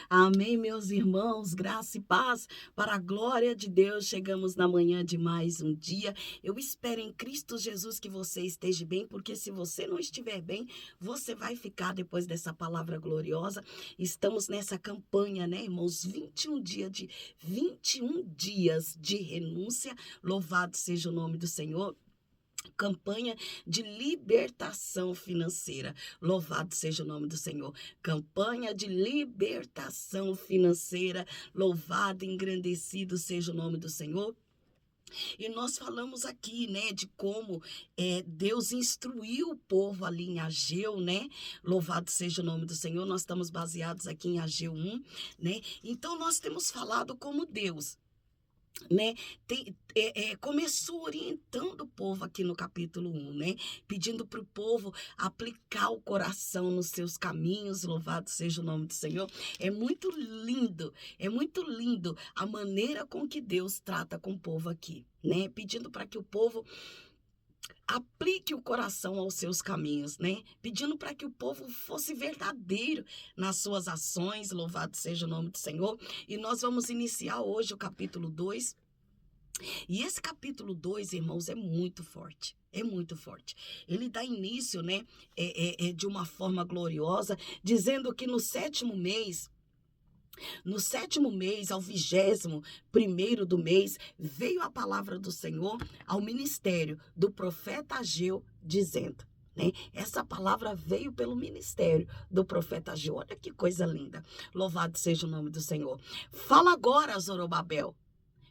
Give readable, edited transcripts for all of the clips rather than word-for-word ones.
Amém, meus irmãos, graça e paz para a glória de Deus. Chegamos na manhã de mais um dia. Eu espero em Cristo Jesus que você esteja bem, porque se você não estiver bem, você vai ficar depois dessa palavra gloriosa. Estamos nessa campanha, né, irmãos? 21 dias de renúncia. Louvado seja o nome do Senhor. Campanha de libertação financeira. Louvado seja o nome do Senhor. Campanha de libertação financeira. Louvado e engrandecido seja o nome do Senhor. E nós falamos aqui, né, de como Deus instruiu o povo ali em Ageu, né? Louvado seja o nome do Senhor. Nós estamos baseados aqui em Ageu 1, né? Então, nós temos falado como Deus, né, começou orientando o povo aqui no capítulo 1, né, pedindo para o povo aplicar o coração nos seus caminhos. Louvado seja o nome do Senhor. É muito lindo a maneira com que Deus trata com o povo aqui, né, pedindo para que o povo aplique o coração aos seus caminhos, né? Pedindo para que o povo fosse verdadeiro nas suas ações. Louvado seja o nome do Senhor. E nós vamos iniciar hoje o capítulo 2. E esse capítulo 2, irmãos, é muito forte. É muito forte. Ele dá início, né, de uma forma gloriosa, dizendo que no sétimo mês, ao 21º do mês, veio a palavra do Senhor ao ministério do profeta Ageu, dizendo, né? Essa palavra veio pelo ministério do profeta Ageu. Olha que coisa linda. Louvado seja o nome do Senhor. Fala agora, Zorobabel,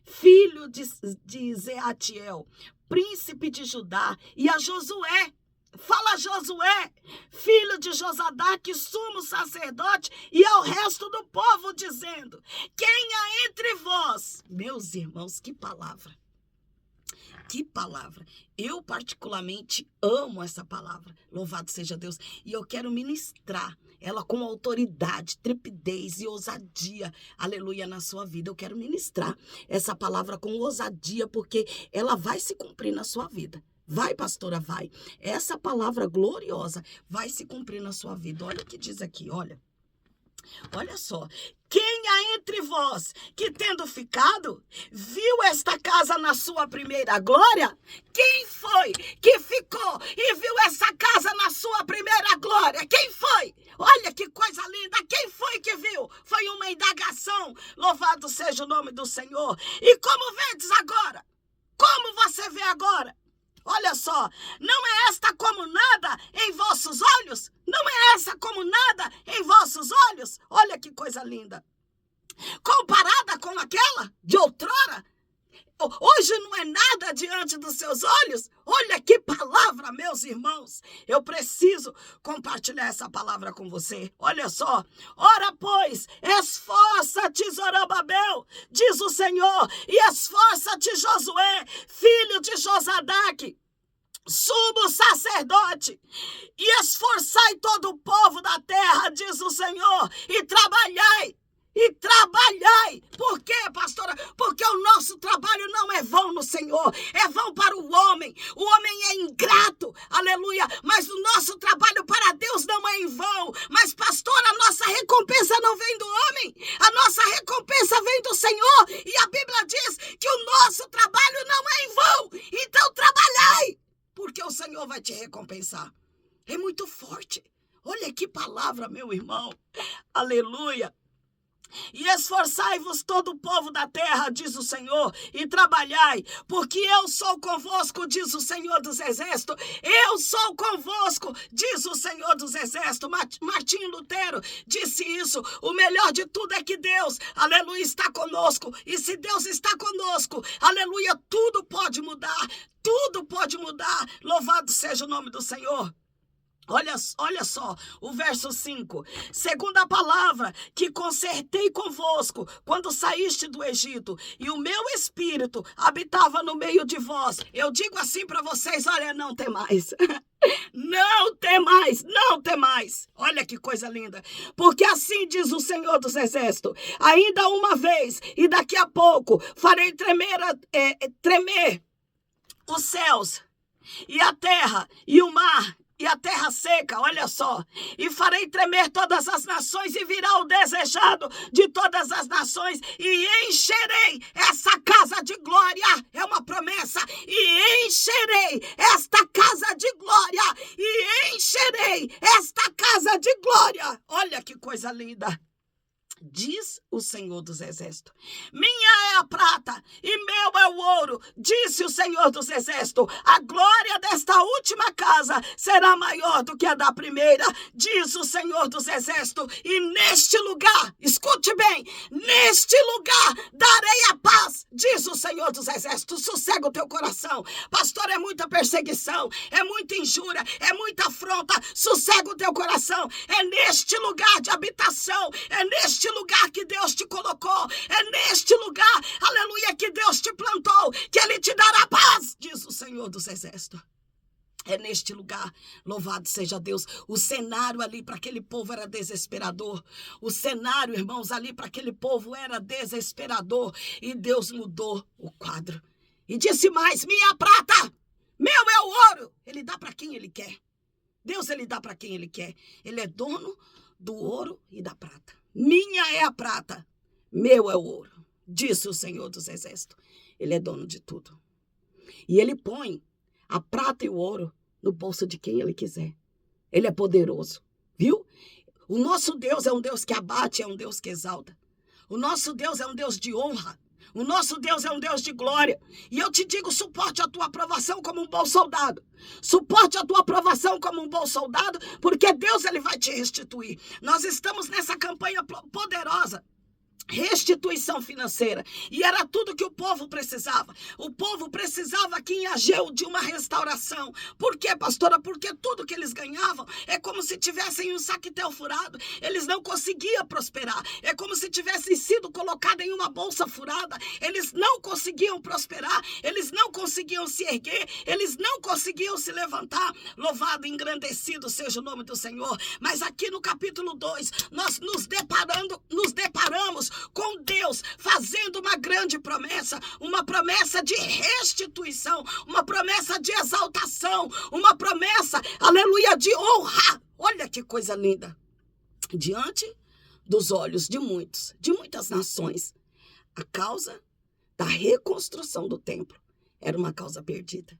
filho de Zeatiel, príncipe de Judá, e a Josué. Fala a Josué, filho de Josadaque, sumo sacerdote, e ao resto do povo, dizendo: quem há entre vós? Meus irmãos, que palavra! Que palavra! Eu particularmente amo essa palavra. Louvado seja Deus. E eu quero ministrar ela com autoridade, trepidez e ousadia. Aleluia, na sua vida. Eu quero ministrar essa palavra com ousadia, porque ela vai se cumprir na sua vida. Vai, pastora, vai. Essa palavra gloriosa vai se cumprir na sua vida. Olha o que diz aqui, olha. Olha só, quem há entre vós que, tendo ficado, viu esta casa na sua primeira glória? Quem foi que ficou e viu essa casa na sua primeira glória? Quem foi? Olha que coisa linda, quem foi que viu? Foi uma indagação. Louvado seja o nome do Senhor. E como vedes agora? Como você vê agora? Olha só, não é esta como nada em vossos olhos? Não é essa como nada em vossos olhos? Olha que coisa linda. Comparada com aquela de outrora, hoje não é nada diante dos seus olhos? Olha que palavra, meus irmãos. Eu preciso compartilhar essa palavra com você. Olha só. Ora, pois, esforça-te, Zorobabel, diz o Senhor, e esforça-te, Josué, filho de Josadaque, sumo sacerdote, e esforçai todo o povo da terra, diz o Senhor, e trabalhai. E trabalhai. Por quê, pastora? Porque o nosso trabalho não é vão no Senhor, é vão para o homem. O homem é ingrato, aleluia, mas o nosso trabalho para Deus não é em vão. Mas, pastora, a nossa recompensa não vem do homem, a nossa recompensa vem do Senhor. E a Bíblia diz que o nosso trabalho não é em vão. Então trabalhai, porque o Senhor vai te recompensar. É muito forte. Olha que palavra, meu irmão. Aleluia. E esforçai-vos todo o povo da terra, diz o Senhor, e trabalhai, porque eu sou convosco, diz o Senhor dos Exércitos. Eu sou convosco, diz o Senhor dos Exércitos. Martinho Lutero disse isso. O melhor de tudo é que Deus, aleluia, está conosco. E se Deus está conosco, aleluia, tudo pode mudar. Tudo pode mudar. Louvado seja o nome do Senhor. Olha só, o verso 5. Segundo a palavra que concertei convosco quando saíste do Egito, e o meu espírito habitava no meio de vós. Eu digo assim para vocês, olha, não tem mais. Não tem mais, não tem mais. Olha que coisa linda. Porque assim diz o Senhor dos Exércitos: ainda uma vez, e daqui a pouco, farei tremer os céus, e a terra, e o mar, e a terra seca, olha só, e farei tremer todas as nações e virá o desejado de todas as nações e encherei essa casa de glória, é uma promessa, e encherei esta casa de glória, e encherei esta casa de glória. Olha que coisa linda. Diz o Senhor dos Exércitos: minha é a prata e meu é o ouro, disse o Senhor dos Exércitos. A glória desta última casa será maior do que a da primeira, diz o Senhor dos Exércitos. E neste lugar, escute bem, neste lugar darei a paz, diz o Senhor dos Exércitos. Sossega o teu coração, pastor, é muita perseguição, é muita injúria, é muita afronta. Sossega o teu coração, é neste lugar de habitação, é neste lugar que Deus te colocou, é neste lugar, aleluia, que Deus te plantou, que Ele te dará paz, diz o Senhor dos Exércitos. É neste lugar, louvado seja Deus. O cenário ali para aquele povo era desesperador. O cenário, irmãos, ali para aquele povo era desesperador. E Deus mudou o quadro. E disse mais: minha prata, meu é o ouro. Ele dá para quem Ele quer. Deus, Ele dá para quem Ele quer. Ele é dono do ouro e da prata. Minha é a prata, meu é o ouro, disse o Senhor dos Exércitos. Ele é dono de tudo. E Ele põe a prata e o ouro no bolso de quem Ele quiser. Ele é poderoso, viu? O nosso Deus é um Deus que abate, é um Deus que exalta. O nosso Deus é um Deus de honra. O nosso Deus é um Deus de glória. E eu te digo, suporte a tua aprovação como um bom soldado. Suporte a tua aprovação como um bom soldado, porque Deus, Ele vai te restituir. Nós estamos nessa campanha poderosa. Restituição financeira, e era tudo que o povo precisava. O povo precisava aqui em Ageu de uma restauração. Por quê, pastora? Porque tudo que eles ganhavam é como se tivessem um saquetel furado. Eles não conseguiam prosperar. É como se tivessem sido colocados em uma bolsa furada. Eles não conseguiam prosperar. Eles não conseguiam se erguer. Eles não conseguiam se levantar. Louvado e engrandecido seja o nome do Senhor. Mas aqui no capítulo 2, nós nos deparamos com Deus fazendo uma grande promessa, uma promessa de restituição, uma promessa de exaltação, uma promessa, aleluia, de honra. Olha que coisa linda. Diante dos olhos de muitas nações, a causa da reconstrução do templo era uma causa perdida.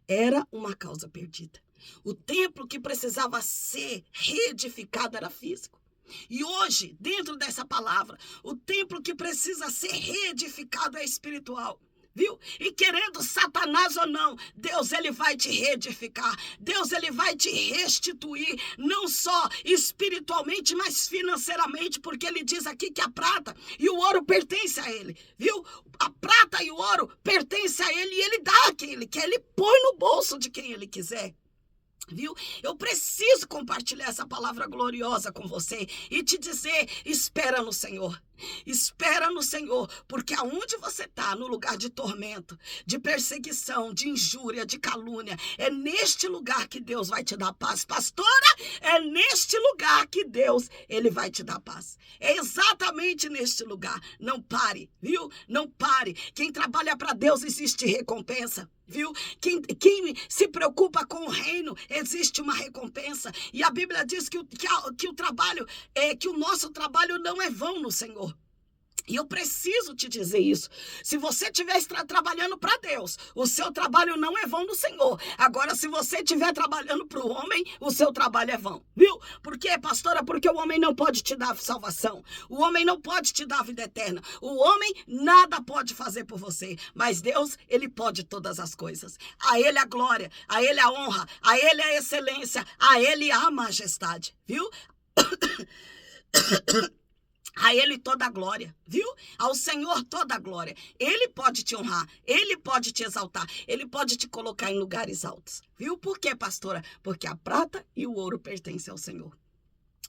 Era uma causa perdida. O templo que precisava ser reedificado era físico. E hoje, dentro dessa palavra, o templo que precisa ser reedificado é espiritual. Viu? E querendo Satanás ou não, Deus, Ele vai te reedificar. Deus, Ele vai te restituir, não só espiritualmente, mas financeiramente, porque Ele diz aqui que a prata e o ouro pertencem a Ele, viu? A prata e o ouro pertencem a Ele e Ele dá a quem Ele quer, Ele põe no bolso de quem Ele quiser. Viu? Eu preciso compartilhar essa palavra gloriosa com você e te dizer: espera no Senhor. Espera no Senhor, porque aonde você está, no lugar de tormento, de perseguição, de injúria, de calúnia, é neste lugar que Deus vai te dar paz. Pastora, é neste lugar que Deus, Ele vai te dar paz. É exatamente neste lugar. Não pare, viu? Não pare. Quem trabalha para Deus, existe recompensa. Viu? Quem se preocupa com o reino, existe uma recompensa. E a Bíblia diz que o trabalho, que o nosso trabalho não é vão no Senhor. E eu preciso te dizer isso. Se você estiver trabalhando para Deus, o seu trabalho não é vão no Senhor. Agora, se você estiver trabalhando para o homem, o seu trabalho é vão. Viu? Por quê, pastora? Porque o homem não pode te dar salvação. O homem não pode te dar vida eterna. O homem nada pode fazer por você. Mas Deus, Ele pode todas as coisas. A Ele a glória, a Ele a honra, a Ele a excelência, a Ele a majestade. Viu? A Ele toda a glória, viu? Ao Senhor toda a glória. Ele pode te honrar, Ele pode te exaltar, Ele pode te colocar em lugares altos. Viu? Por quê, pastora? Porque a prata e o ouro pertencem ao Senhor.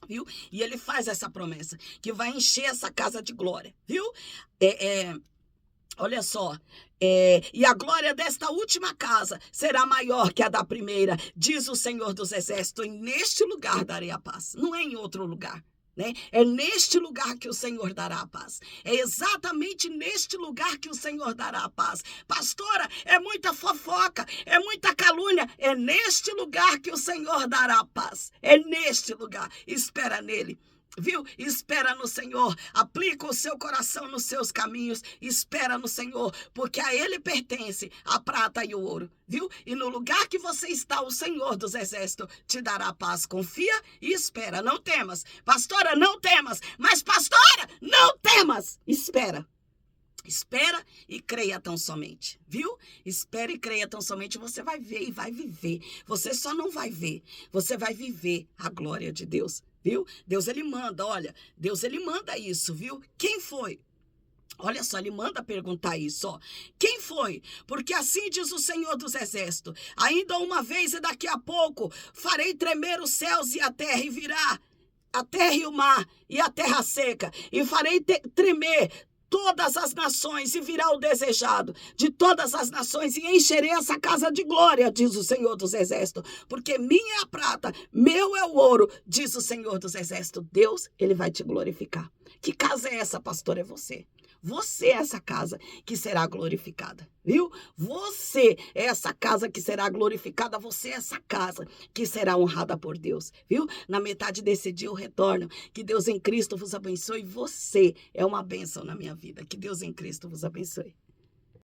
Viu? E Ele faz essa promessa, que vai encher essa casa de glória, viu? Olha só, e a glória desta última casa será maior que a da primeira, diz o Senhor dos Exércitos. E neste lugar darei a paz, não é em outro lugar. né? É neste lugar que o Senhor dará a paz. É exatamente neste lugar que o Senhor dará a paz. Pastora, é muita fofoca, é muita calúnia. É neste lugar que o Senhor dará a paz. É neste lugar. Espera nele. Viu? Espera no Senhor, aplica o seu coração nos seus caminhos, espera no Senhor, porque a Ele pertence a prata e o ouro, viu? E no lugar que você está, o Senhor dos Exércitos te dará paz. Confia e espera, não temas. Pastora, não temas, mas pastora, não temas, espera. Espera e creia tão somente, viu? Espera e creia tão somente, você vai ver e vai viver. Você só não vai ver, você vai viver a glória de Deus, viu? Deus, ele manda, olha, Deus, ele manda isso, viu? Quem foi? Olha só, ele manda perguntar isso, ó. Quem foi? Porque assim diz o Senhor dos Exércitos, ainda uma vez e daqui a pouco farei tremer os céus e a terra e virá a terra e o mar e a terra seca e farei tremer todas as nações e virá o desejado de todas as nações e encherei essa casa de glória, diz o Senhor dos Exércitos, porque minha é a prata, meu é o ouro, diz o Senhor dos Exércitos. Deus, ele vai te glorificar. Que casa é essa, pastor? É você. Você é essa casa que será glorificada, viu? Você é essa casa que será glorificada, você é essa casa que será honrada por Deus, viu? Na metade desse dia eu retorno. Que Deus em Cristo vos abençoe. Você é uma bênção na minha vida. Que Deus em Cristo vos abençoe.